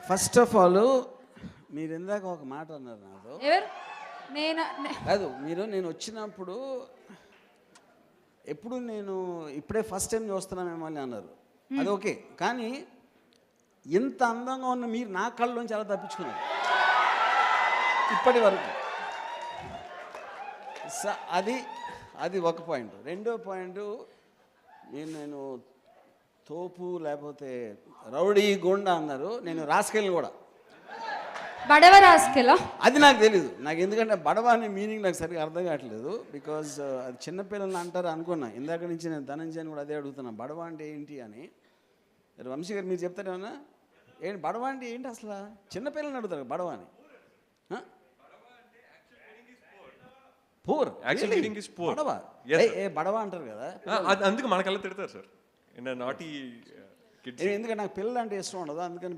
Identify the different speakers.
Speaker 1: First of all మీరు ఇందాక ఒక మాట అన్నారు నాతో.
Speaker 2: ఎవరు?
Speaker 1: కాదు, నేను వచ్చినప్పుడు ఎప్పుడు నేను ఇప్పుడే ఫస్ట్ టైం చూస్తున్నా మిమ్మల్ని అన్నారు. అది ఓకే, కానీ ఇంత అందంగా ఉన్న మీరు నా కళ్ళలోంచి ఎలా తప్పించుకున్నారు ఇప్పటి వరకు? అది ఒక పాయింట్. రెండో పాయింట్, నేను తోపు లేకపోతే రౌడీ గుండా అన్నారు, నేను రాసుకెళ్ళి కూడా
Speaker 2: బడవ రాసుకెళ్ళా
Speaker 1: అది నాకు తెలీదు. నాకు ఎందుకంటే బడవ అనే మీనింగ్ నాకు సరిగ్గా అర్థం కావట్లేదు. బికాజ్ అది చిన్నపిల్లల్ని అంటారు అనుకున్నా. ఇందాక నుంచి నేను ధనంజయని కూడా అదే అడుగుతున్నా, బడవ అంటే ఏంటి అని. వంశీ గారు మీరు చెప్తారేమన్నా? ఏంటి బడవ అంటే ఏంటి అసలు? చిన్నపిల్లల్ని అడుగుతారు బడవ అని. పూర్ బడవ, బడవ అంటారు కదా,
Speaker 3: అందుకు మనకల్లా తిడతారు సార్. నాటి
Speaker 1: ఎందుకంటే నాకు పిల్లలు అంటే ఇష్టం ఉండదు, అందుకని